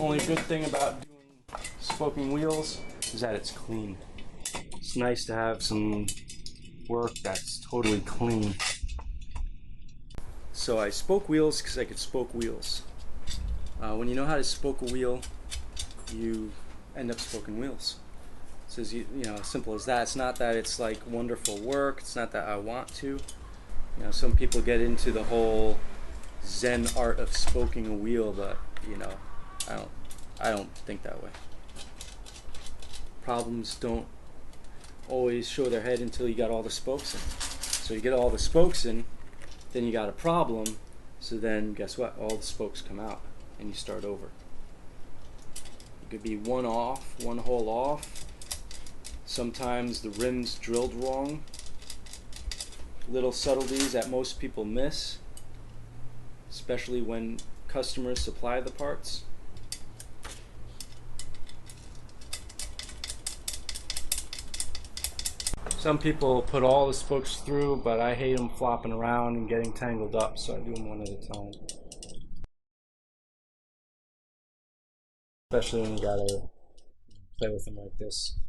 Only good thing about doing spoking wheels is that it's clean. It's nice to have some work that's totally clean. So I spoke wheels because I could spoke wheels. When you know how to spoke a wheel, you end up spoken wheels. So you know, as simple as that. It's not that it's like wonderful work. It's not that I want to. You know, some people get into the whole Zen art of spoking a wheel, but you know, I don't think that way. Problems don't always show their head until you got all the spokes in. So you get all the spokes in, then you got a problem. So then guess what? All the spokes come out, and you start over. It could be one off, one hole off. Sometimes the rim's drilled wrong. Little subtleties that most people miss, especially when customers supply the parts. Some people put all the spokes through, but I hate them flopping around and getting tangled up, so I do them one at a time. Especially when you gotta play with them like this.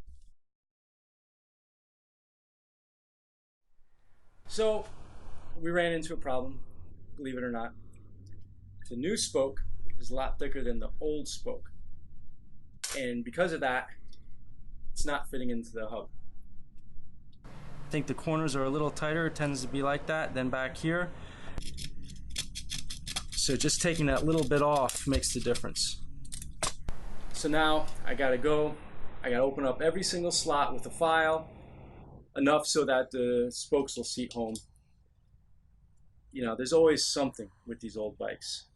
So we ran into a problem, believe it or not. The new spoke is a lot thicker than the old spoke. And because of that, it's not fitting into the hub. I think the corners are a little tighter. It tends to be like that than back here. So just taking that little bit off makes the difference. So now I gotta open up every single slot with a file, enough so that the spokes will seat home. You know, there's always something with these old bikes.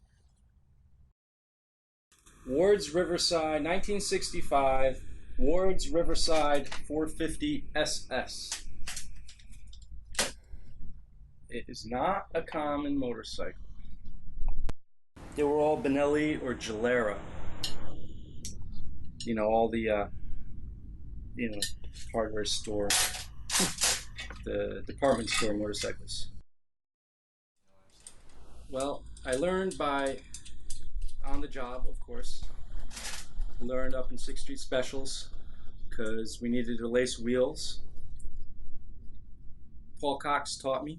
Ward's Riverside, 1965, Ward's Riverside 450 SS. It is not a common motorcycle. They were all Benelli or Gilera. You know, all the, hardware store, the department store motorcycles. Well, I learned on the job, of course. I learned up in 6th Street Specials because we needed to lace wheels. Paul Cox taught me.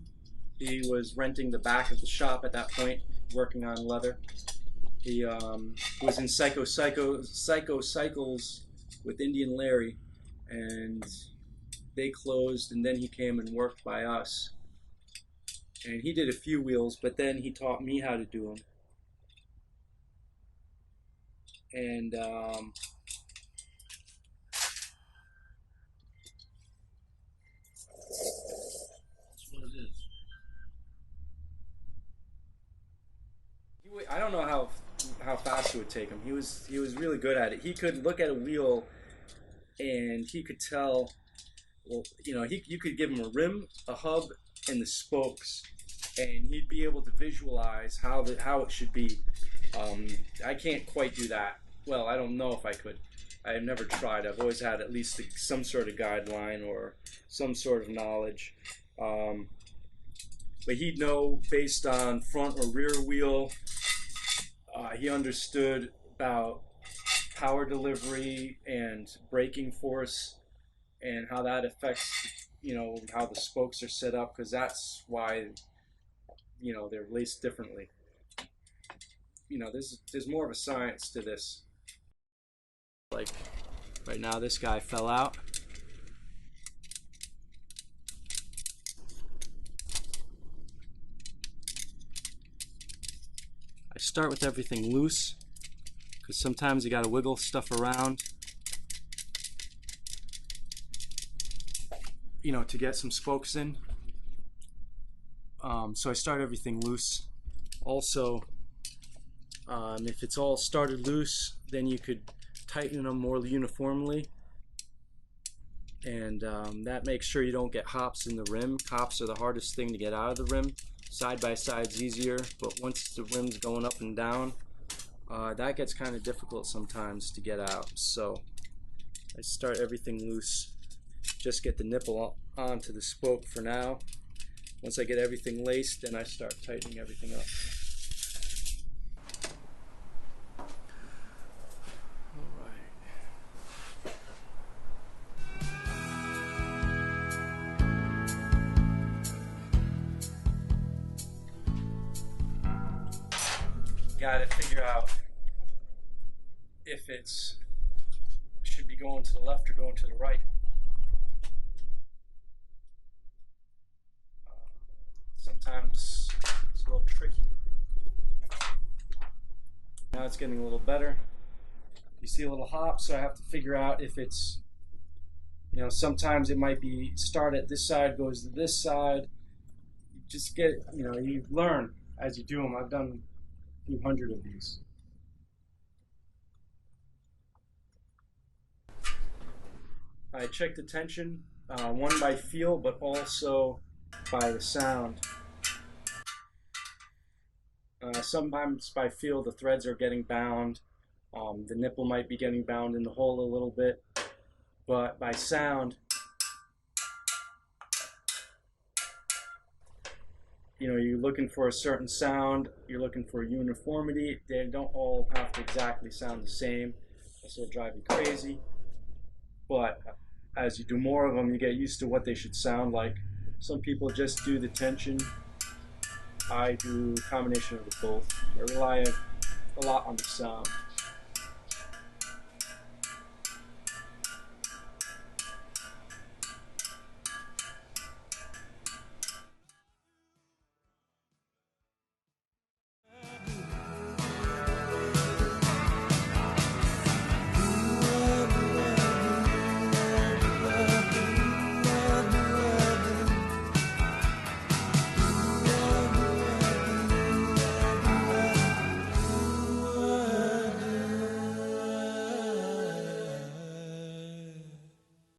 He was renting the back of the shop at that point, working on leather. He was in Psycho Cycles with Indian Larry, and they closed, and then he came and worked by us. And he did a few wheels, but then he taught me how to do them. And that's what it is. I don't know how fast it would take him. He was really good at it. He could look at a wheel and he could tell. Well, you know, you could give him a rim, a hub, and the spokes, and he'd be able to visualize how it should be. I can't quite do that. Well, I don't know if I could. I've never tried. I've always had at least some sort of guideline or some sort of knowledge. But he'd know based on front or rear wheel. He understood about power delivery and braking force and how that affects, you know, how the spokes are set up, because that's why, you know, they're laced differently. You know, there's more of a science to this. Like right now, this guy fell out. I start with everything loose, because sometimes you gotta wiggle stuff around, you know, to get some spokes in. So I start everything loose. Also, if it's all started loose, then you could tighten them more uniformly, and that makes sure you don't get hops in the rim. Hops are the hardest thing to get out of the rim. Side by side's easier, but once the rim's going up and down, that gets kind of difficult sometimes to get out. So I start everything loose. Just get the nipple onto the spoke for now. Once I get everything laced, then I start tightening everything up. got to figure out if it's should be going to the left or going to the right. Sometimes it's a little tricky. Now it's getting a little better. You see a little hop, so I have to figure out if it's, sometimes it might be start at this side, goes to this side. You just get, you learn as you do them. I've done a few hundred of these. I check the tension, one by feel, but also by the sound. Sometimes by feel, the threads are getting bound. The nipple might be getting bound in the hole a little bit, but by sound, you're looking for a certain sound, you're looking for uniformity. They don't all have to exactly sound the same. This will drive you crazy, but as you do more of them, you get used to what they should sound like. Some people just do the tension. I do a combination of the both. I rely a lot on the sound.